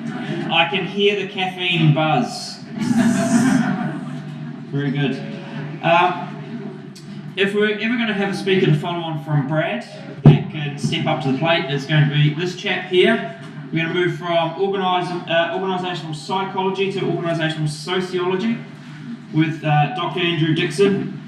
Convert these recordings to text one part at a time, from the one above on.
I can hear the caffeine buzz. Very good. If we're ever going to have a speaker to follow on from Brad, that can step up to the plate, it's going to be this chap here. We're going to move from organisational psychology to organisational sociology with Dr. Andrew Dickson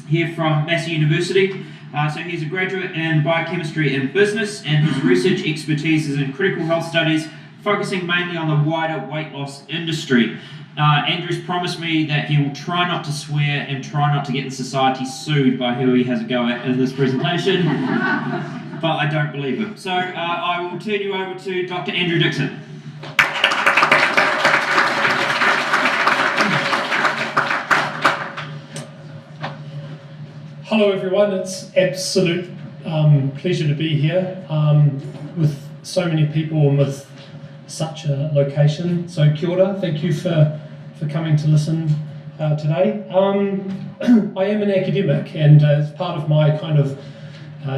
here from Massey University. So he's a graduate in biochemistry and business, and his research expertise is in critical health studies, focusing mainly on the wider weight loss industry. Andrew's promised me that he will try not to swear and try not to get the society sued by who he has a go at in this presentation, but I don't believe him. So I will turn you over to Dr. Andrew Dickson. Hello everyone, it's absolute pleasure to be here with so many people and with such a location. So kia ora, thank you for coming to listen today. I am an academic, and as part of my kind of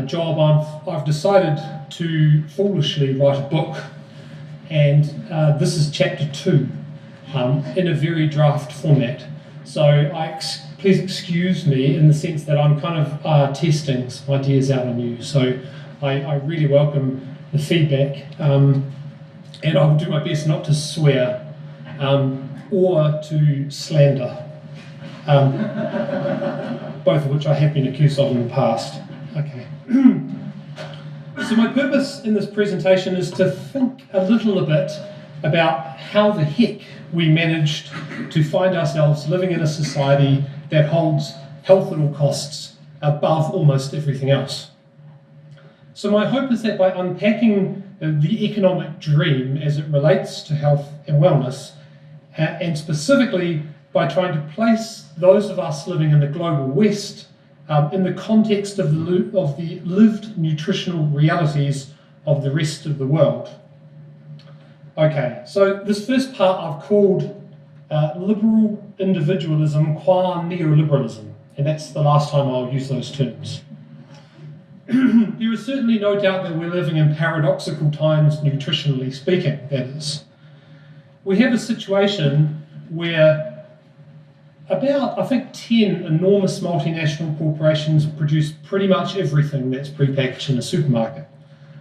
job I've decided to foolishly write a book, and this is chapter 2 in a very draft format. So please excuse me in the sense that I'm kind of testing some ideas out on you. So I really welcome the feedback, and I will do my best not to swear or to slander, both of which I have been accused of in the past. Okay. So my purpose in this presentation is to think a little bit about how the heck we managed to find ourselves living in a society that holds health at all costs above almost everything else. So my hope is that by unpacking the economic dream as it relates to health and wellness, and specifically by trying to place those of us living in the global West in the context of the lived nutritional realities of the rest of the world. Okay, so this first part I've called liberal individualism qua neoliberalism, and that's the last time I'll use those terms. There is certainly no doubt that we're living in paradoxical times, nutritionally speaking, that is. We have a situation where about, I think, 10 enormous multinational corporations produce pretty much everything that's prepackaged in a supermarket,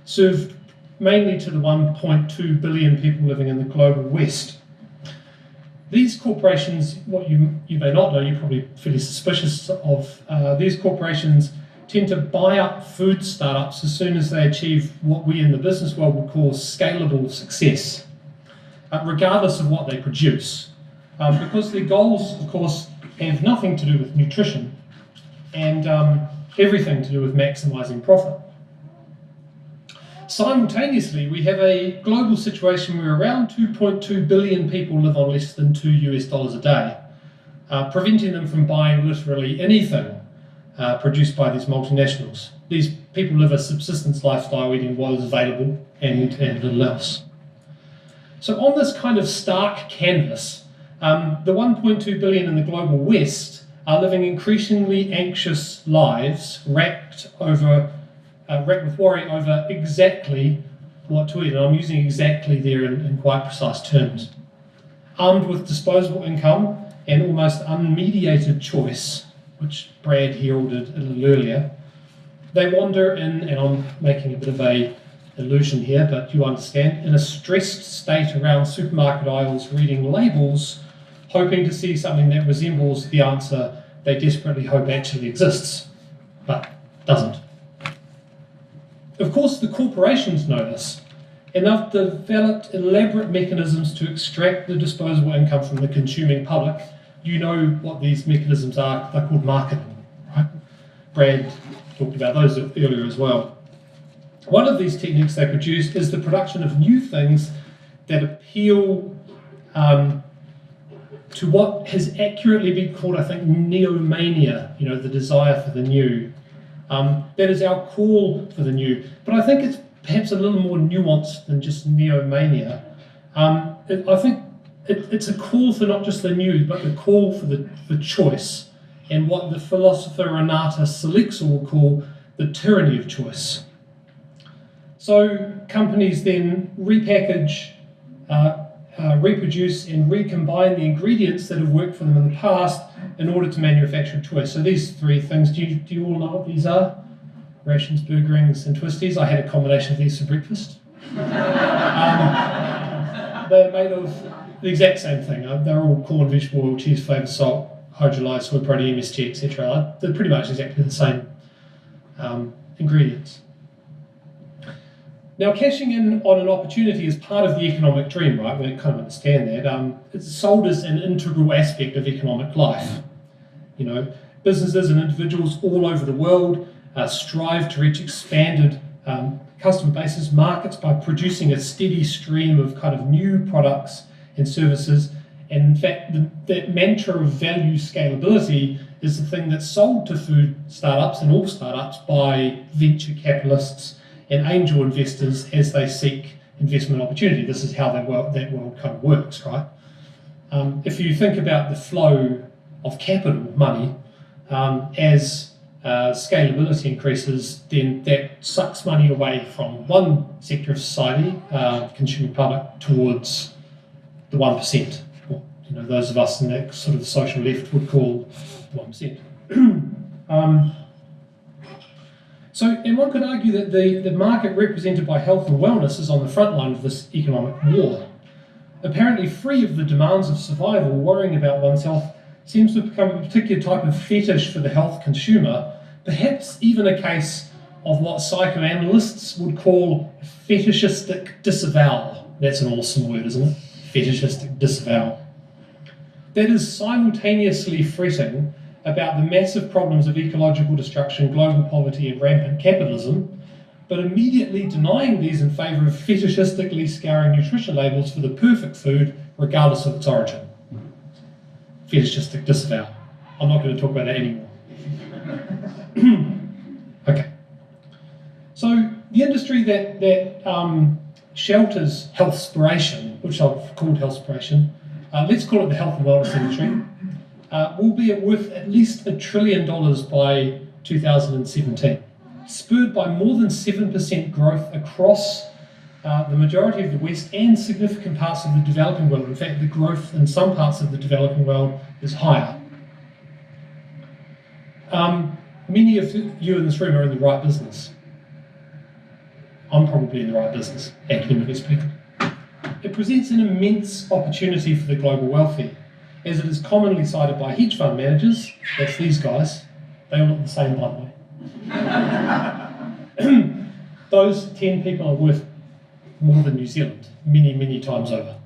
served mainly to the 1.2 billion people living in the global West. These corporations, what you may not know, you're probably fairly suspicious of, these corporations tend to buy up food startups as soon as they achieve what we in the business world would call scalable success, regardless of what they produce. Because their goals, of course, have nothing to do with nutrition and everything to do with maximizing profit. Simultaneously, we have a global situation where around 2.2 billion people live on less than $2 a day, preventing them from buying literally anything produced by these multinationals. These people live a subsistence lifestyle, eating what is available and little else. So on this kind of stark canvas, the 1.2 billion in the global West are living increasingly anxious lives, racked with worry over exactly what to eat, and I'm using exactly there in quite precise terms. Armed with disposable income and almost unmediated choice, which Brad heralded a little earlier, they wander in, and I'm making a bit of a illusion here, but you understand, in a stressed state around supermarket aisles reading labels, hoping to see something that resembles the answer they desperately hope actually exists, but doesn't. Of course, the corporations know this, and they've developed elaborate mechanisms to extract the disposable income from the consuming public. You know what these mechanisms are. They're called marketing, right? Brad talked about those earlier as well. One of these techniques they produce is the production of new things that appeal to what has accurately been called, I think, neomania, the desire for the new. That is our call for the new. But I think it's perhaps a little more nuanced than just neomania. I think it's a call for not just the new, but the call for choice, and what the philosopher Renata Selexa will call the tyranny of choice. So companies then repackage reproduce and recombine the ingredients that have worked for them in the past in order to manufacture a choice. So these three things, do you all know what these are? Rations, burger rings, and twisties. I had a combination of these for breakfast. They're made of the exact same thing. They're all corn, vegetable oil, cheese flavour, salt, hydrolyzed soy protein, MSG, etc. They're pretty much exactly the same ingredients. Now, cashing in on an opportunity is part of the economic dream, right? We kind of understand that. It's sold as an integral aspect of economic life. You know, businesses and individuals all over the world strive to reach expanded customer bases, markets, by producing a steady stream of kind of new products and services. And in fact, that mantra of value scalability is the thing that's sold to food startups and all startups by venture capitalists and angel investors as they seek investment opportunity. This is how that world kind of works, right? If you think about the flow of capital, money, as scalability increases, then that sucks money away from one sector of society, consumer public, towards the 1%. Or, you know, those of us in that sort of social left would call 1%. And one could argue that the market represented by health and wellness is on the front line of this economic war. Apparently free of the demands of survival, worrying about one's health seems to have become a particular type of fetish for the health consumer, perhaps even a case of what psychoanalysts would call fetishistic disavowal. That's an awesome word, isn't it? Fetishistic disavowal. That is simultaneously fretting about the massive problems of ecological destruction, global poverty, and rampant capitalism, but immediately denying these in favour of fetishistically scouring nutrition labels for the perfect food, regardless of its origin. Fetishistic disavowal. I'm not going to talk about that anymore. Okay. So the industry that shelters Healthspiration, which I've called Healthspiration, let's call it the health and wellness industry, will be worth at least $1 trillion by 2017, spurred by more than 7% growth across the majority of the West and significant parts of the developing world. In fact, the growth in some parts of the developing world is higher. Many of you in this room are in the right business. I'm probably in the right business, academically speaking. It presents an immense opportunity for the global wealthy, as it is commonly cited by hedge fund managers. That's these guys. They all look the same, by the way. Those 10 people are worth more than New Zealand, many, many times over.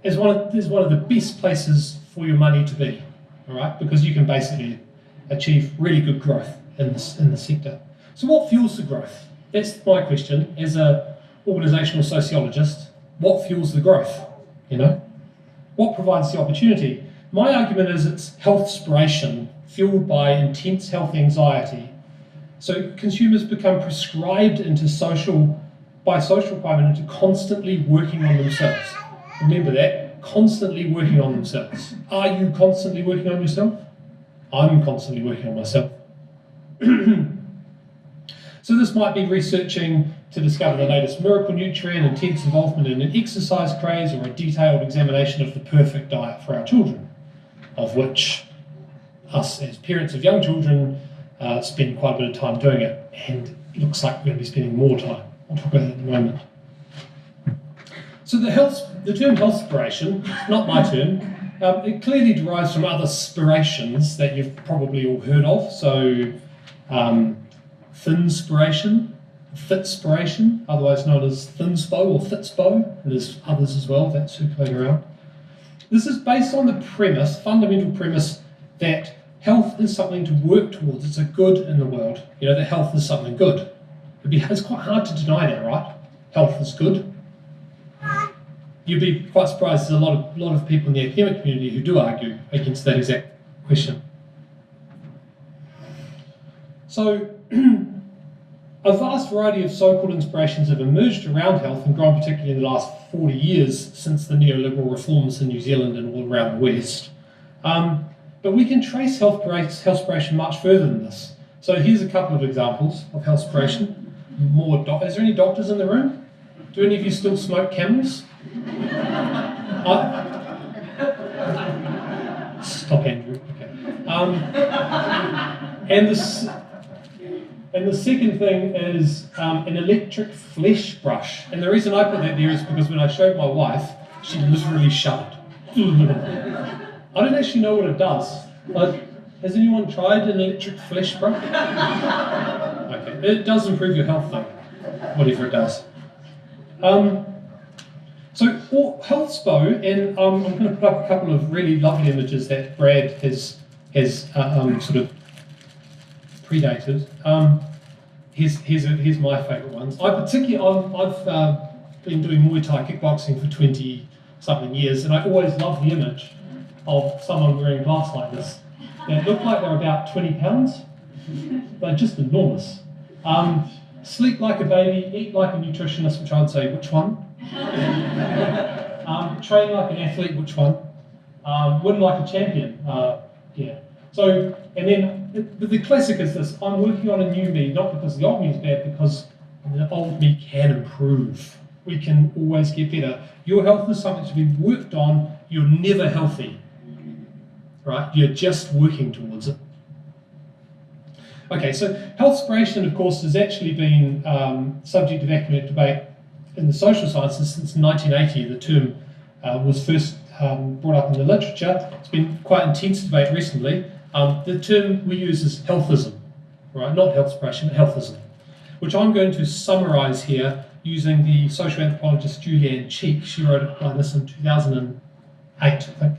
It's one of the best places for your money to be, all right? Because you can basically achieve really good growth in the sector. So what fuels the growth? That's my question as a organisational sociologist. What fuels the growth? You know, what provides the opportunity? My argument is it's Healthspiration fueled by intense health anxiety. So consumers become prescribed into social requirement into constantly working on themselves. Remember that, constantly working on themselves. Are you constantly working on yourself? I'm constantly working on myself. So this might be researching to discover the latest miracle nutrient, intense involvement in an exercise craze, or a detailed examination of the perfect diet for our children, of which us as parents of young children spend quite a bit of time doing it, and it looks like we're going to be spending more time. I'll talk about that in a moment. So the term Healthspiration, not my term, it clearly derives from other spirations that you've probably all heard of. So Thinspiration, Fitspiration, otherwise known as Thinspo or Fitspo, and there's others as well that circulate around. This is based on the fundamental premise, that health is something to work towards. It's a good in the world. You know, that health is something good. It's quite hard to deny that, right? Health is good. You'd be quite surprised there's a lot of people in the academic community who do argue against that exact question. So, a vast variety of so-called inspirations have emerged around health and grown particularly in the last 40 years since the neoliberal reforms in New Zealand and all around the West. But we can trace Healthspiration much further than this. So here's a couple of examples of Healthspiration. Is there any doctors in the room? Do any of you still smoke Camels? Stop, Andrew. Okay. And the second thing is an electric flesh brush. And the reason I put that there is because when I showed my wife, she literally shuddered. I don't actually know what it does. Has anyone tried an electric flesh brush? Okay, it does improve your health though, whatever it does. So Healthspo, and I'm going to put up a couple of really lovely images that Brad has sort of predated. Here's my favourite ones. I've been doing Muay Thai kickboxing for 20-something years, and I always love the image of someone wearing glass like this. They look like they're about 20 pounds. They're just enormous. Sleep like a baby, eat like a nutritionist, which I would say, which one? Train like an athlete, which one? Win like a champion, yeah. So, and then the classic is this: I'm working on a new me, not because the old me is bad, because the old me can improve. We can always get better. Your health is something to be worked on. You're never healthy, right? You're just working towards it. Okay, so Healthspiration, of course, has actually been subject of academic debate in the social sciences since 1980. The term was first brought up in the literature. It's been quite intense debate recently. The term we use is healthism, right? Not Healthspiration, but healthism, which I'm going to summarise here using the social anthropologist Julianne Cheek. She wrote it like this in 2008, I think.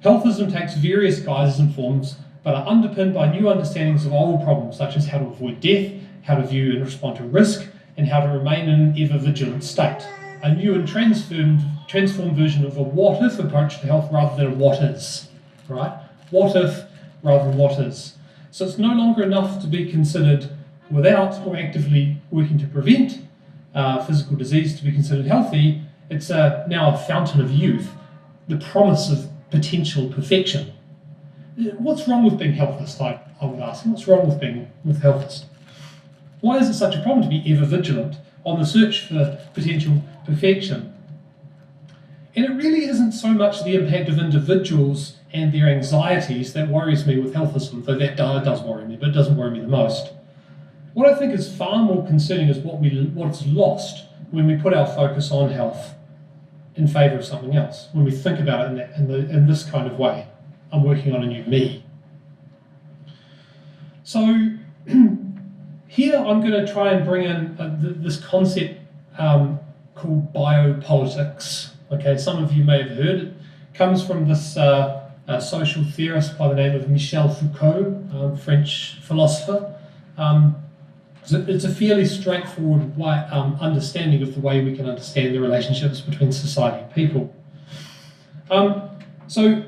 Healthism takes various guises and forms, but are underpinned by new understandings of old problems, such as how to avoid death, how to view and respond to risk, and how to remain in an ever-vigilant state. A new and transformed version of a what-if approach to health rather than a what is, right? What if rather than what is. So it's no longer enough to be considered without or actively working to prevent physical disease to be considered healthy. It's now a fountain of youth, the promise of potential perfection. What's wrong with being healthless, I would ask? What's wrong with being healthless? Why is it such a problem to be ever vigilant on the search for potential perfection? And it really isn't so much the impact of individuals and their anxieties that worries me with healthism, though that does worry me, but it doesn't worry me the most. What I think is far more concerning is what's lost when we put our focus on health in favour of something else, when we think about it in this kind of way. I'm working on a new me. So here I'm going to try and bring in this concept called biopolitics. Okay, some of you may have heard it. Comes from this social theorist by the name of Michel Foucault, French philosopher. It's a fairly straightforward understanding of the way we can understand the relationships between society and people. So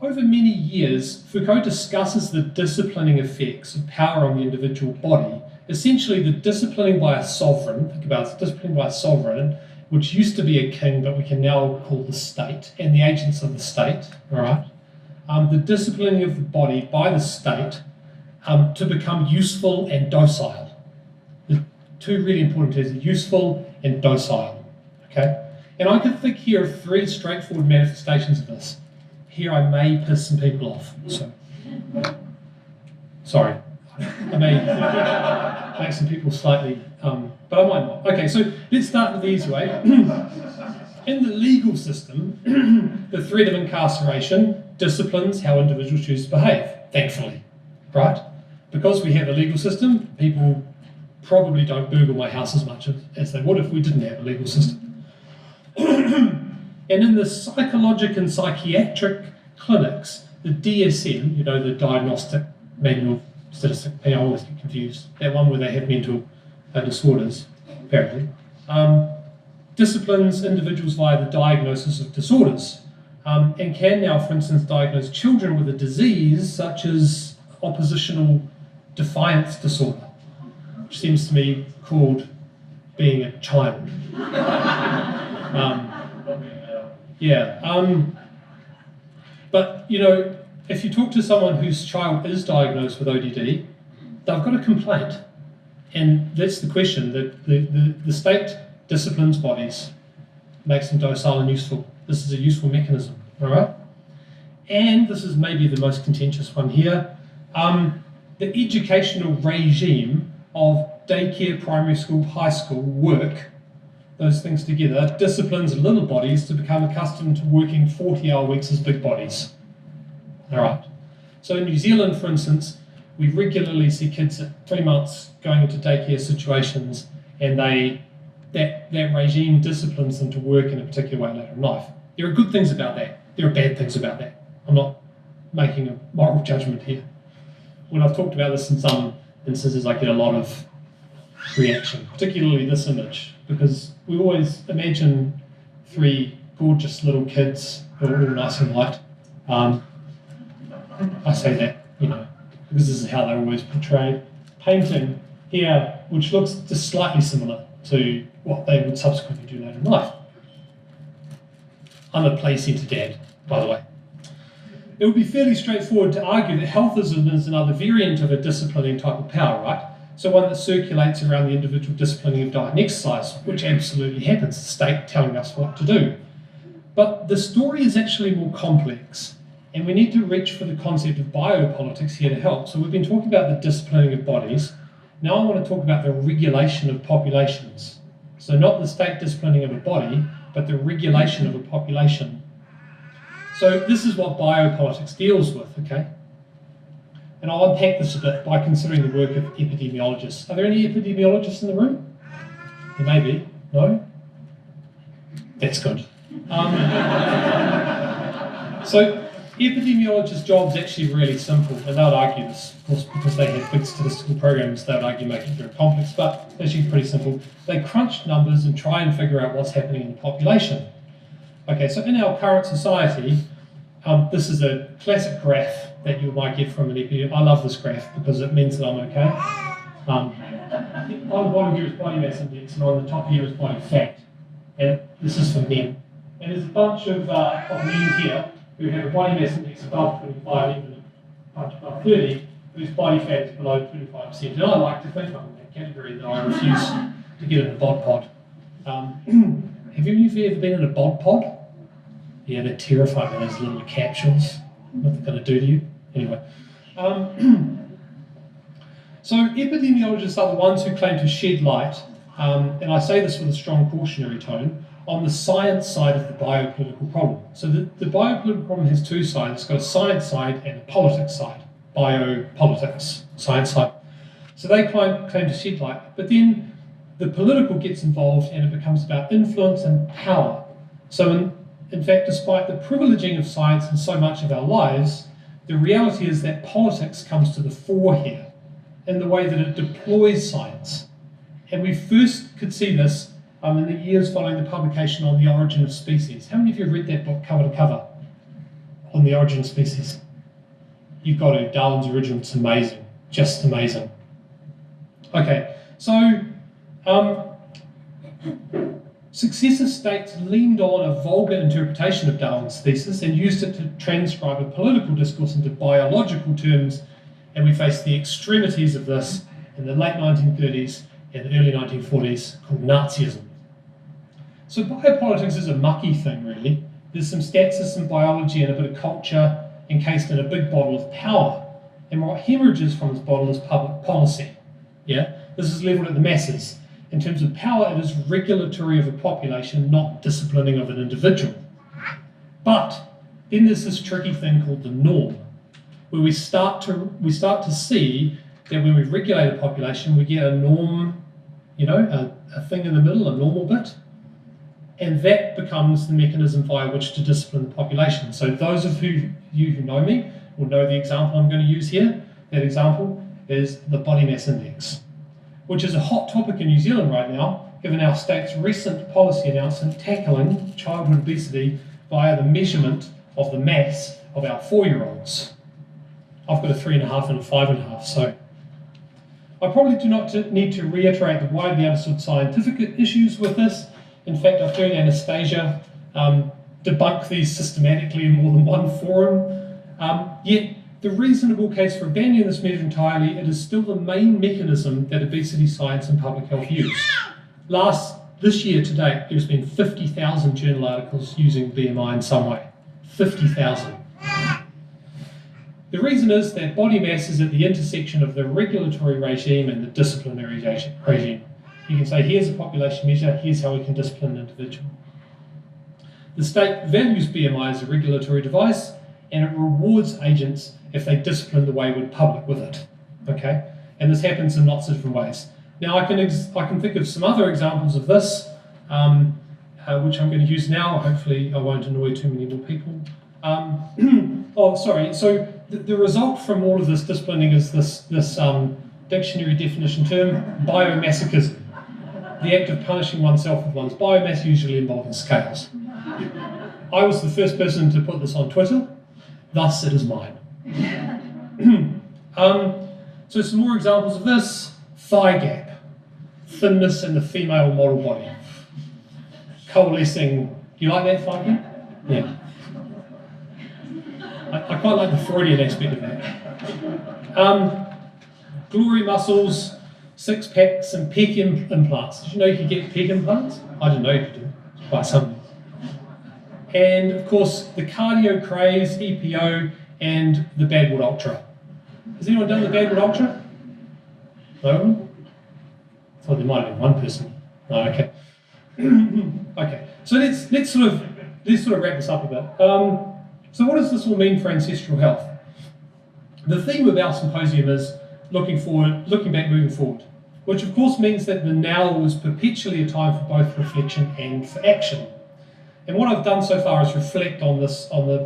over many years, Foucault discusses the disciplining effects of power on the individual body, essentially the disciplining by a sovereign, think about it, disciplining by a sovereign, which used to be a king, but we can now call the state, and the agents of the state, all right? The disciplining of the body by the state to become useful and docile. The two really important terms are useful and docile, okay? And I can think here of three straightforward manifestations of this. Here I may piss some people off, so sorry. I may make some people slightly, but I might not. Okay, so let's start with the easy way. In the legal system, the threat of incarceration disciplines how individuals choose to behave, thankfully, right? Because we have a legal system, people probably don't burgle my house as much as they would if we didn't have a legal system. And in the psychologic and psychiatric clinics, the DSM, the Diagnostic Manual Statistic, I always get confused, that one where they have mental disorders, apparently, disciplines individuals via the diagnosis of disorders, and can now, for instance, diagnose children with a disease such as oppositional defiance disorder, which seems to me called being a child. But if you talk to someone whose child is diagnosed with ODD, they've got a complaint, and that's the question. That the state disciplines bodies, makes them docile and useful. This is a useful mechanism, all right? And this is maybe the most contentious one here. The educational regime of daycare, primary school, high school work, those things together, disciplines little bodies to become accustomed to working 40-hour weeks as big bodies. All right. So in New Zealand, for instance, we regularly see kids at 3 months going into daycare situations, and that regime disciplines them to work in a particular way later in life. There are good things about that. There are bad things about that. I'm not making a moral judgment here. When I've talked about this in some instances, I get a lot of reaction, particularly this image, because we always imagine 3 gorgeous little kids who are all nice and light. I say that, because this is how they're always portrayed. Painting here, which looks just slightly similar to what they would subsequently do later in life. I'm a play centre dad, by the way. It would be fairly straightforward to argue that healthism is another variant of a disciplining type of power, right? So one that circulates around the individual disciplining of diet and exercise, which absolutely happens, the state telling us what to do. But the story is actually more complex, and we need to reach for the concept of biopolitics here to help. So we've been talking about the disciplining of bodies. Now I want to talk about the regulation of populations. So not the state disciplining of a body, but the regulation of a population. So this is what biopolitics deals with, okay? And I'll unpack this a bit by considering the work of epidemiologists. Are there any epidemiologists in the room? There may be. No? That's good. So epidemiologists' job is actually really simple, and they would argue this, of course, because they have big statistical programs, they would argue make it very complex, but it's actually pretty simple. They crunch numbers and try and figure out what's happening in the population. Okay, so in our current society, this is a classic graph that you might get from an epidemiologist. I love this graph because it means that I'm okay. On the bottom here is body mass index, and on the top here is body fat. And this is for men. And there's a bunch of men here who have a body mass index above 25, even a bunch above 30, whose body fat is below 25%. And I like to think I'm in that category, though I refuse to get in a bod pod. Have any of you ever been in a bod pod? Yeah, they're terrified by those little capsules. What they're going to do to you. Anyway. So epidemiologists are the ones who claim to shed light, and I say this with a strong cautionary tone, on the science side of the biopolitical problem. So the biopolitical problem has 2 sides. It's got a science side and a politics side. Biopolitics, science side. So they claim to shed light, but then the political gets involved and it becomes about influence and power. So in fact, despite the privileging of science in so much of our lives, the reality is that politics comes to the fore here in the way that it deploys science. And we first could see this in the years following the publication on the origin of species. How many of you have read that book cover to cover on the origin of species? You've got to. Darwin's original, it's amazing. Just amazing. Okay, so successive states leaned on a vulgar interpretation of Darwin's thesis and used it to transcribe a political discourse into biological terms, and we face the extremities of this in the late 1930s and the early 1940s called Nazism. So biopolitics is a mucky thing, really. There's some stats, some biology, and a bit of culture encased in a big bottle of power. And what hemorrhages from this bottle is public policy. Yeah, this is levelled at the masses. In terms of power, it is regulatory of a population, not disciplining of an individual. But then there's this tricky thing called the norm, where we start to see that when we regulate a population, we get a norm, a thing in the middle, a normal bit, and that becomes the mechanism via which to discipline the population. So those of you who know me will know the example I'm going to use here. That example is the body mass index, which is a hot topic in New Zealand right now, given our state's recent policy announcement tackling childhood obesity via the measurement of the mass of our 4-year-olds. I've got a 3.5 and a 5.5, so I probably do not need to reiterate the widely understood scientific issues with this. In fact, I've heard Anastasia debunk these systematically in more than one forum. Yet, the reasonable case for abandoning this measure entirely, it is still the main mechanism that obesity science and public health use. Last This year to date, there's been 50,000 journal articles using BMI in some way. 50,000. The reason is that body mass is at the intersection of the regulatory regime and the disciplinary regime. You can say, here's a population measure, here's how we can discipline an individual. The state values BMI as a regulatory device, and it rewards agents if they discipline the wayward public with it. Okay? And this happens in lots of different ways. Now, I can think of some other examples of this, which I'm going to use now. Hopefully, I won't annoy too many more people. So the result from all of this disciplining is this dictionary definition term, biomasochism. The act of punishing oneself with one's biomass, usually involving scales. I was the first person to put this on Twitter, thus it is mine. So some more examples of this. Thigh gap, thinness in the female model body. Coalescing, do you like that, thigh gap? Yeah. I quite like the Freudian aspect of that. Glory muscles, six packs, and pec implants. Did you know you could get pec implants? I didn't know you could do. It's quite something. And of course, the cardio craze, EPO, and the Badwood Ultra. Has anyone done the Badwood Ultra? No one? I thought there might have been one person. Oh, okay. Okay. So let's sort of wrap this up a bit. So what does this all mean for ancestral health? The theme of our symposium is looking back, moving forward, which of course means that the now is perpetually a time for both reflection and for action. And what I've done so far is reflect on the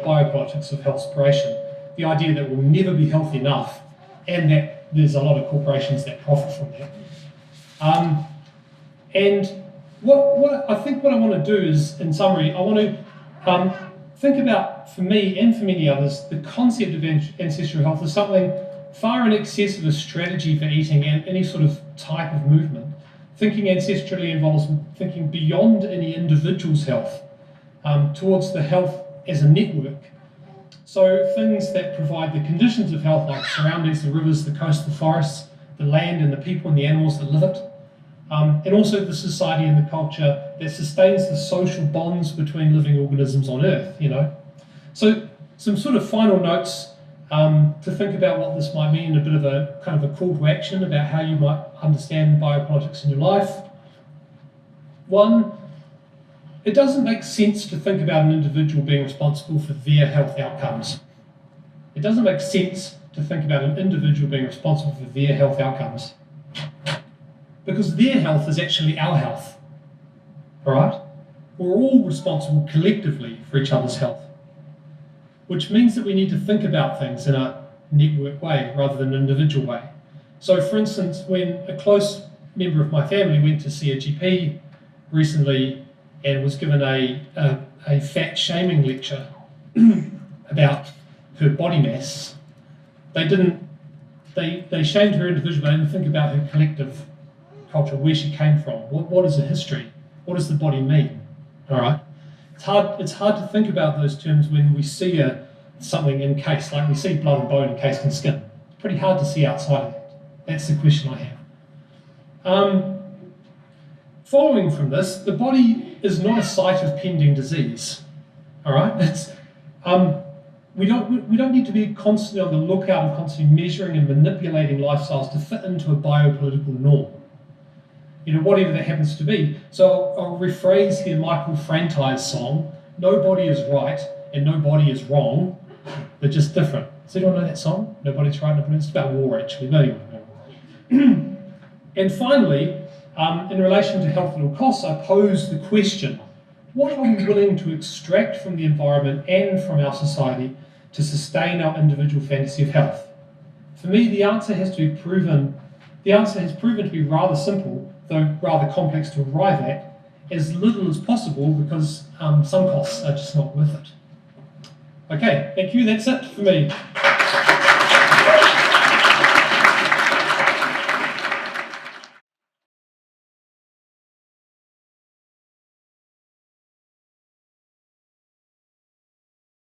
biopolitics of Healthspiration, the idea that we'll never be healthy enough, and that there's a lot of corporations that profit from that. And what I want to do is, in summary, I want to think about, for me and for many others, the concept of ancestral health is something far in excess of a strategy for eating and any sort of type of movement. Thinking ancestrally involves thinking beyond any individual's health, towards the health as a network. So things that provide the conditions of health, like surroundings, the rivers, the coast, the forests, the land and the people and the animals that live it, and also the society and the culture that sustains the social bonds between living organisms on Earth, you know. So some sort of final notes to think about what this might mean, a bit of a kind of a call to action about how you might understand biopolitics in your life. One, it doesn't make sense to think about an individual being responsible for their health outcomes. It doesn't make sense to think about an individual being responsible for their health outcomes, because their health is actually our health, all right? We're all responsible collectively for each other's health, which means that we need to think about things in a network way rather than an individual way. So for instance, when a close member of my family went to see a GP recently and was given a fat shaming lecture about her body mass, they shamed her individually, but they didn't think about her collective culture, where she came from, what is her history, what does the body mean, all right? It's hard to think about those terms when we see something encased, like we see blood and bone encased in skin. It's pretty hard to see outside of that. That's the question I have. Following from this, the body is not a site of pending disease, all right? We don't need to be constantly on the lookout and constantly measuring and manipulating lifestyles to fit into a biopolitical norm, you know, whatever that happens to be. So I'll rephrase here Michael Franti's song, "No body is right and no body is wrong, they're just different." Does anyone know that song? Nobody's right, it's about war actually, but anyway. And finally, in relation to health at all costs, I pose the question, what are we willing to extract from the environment and from our society to sustain our individual fantasy of health? For me, the answer has proven to be rather simple, though rather complex to arrive at, as little as possible, because some costs are just not worth it. Okay, thank you, that's it for me.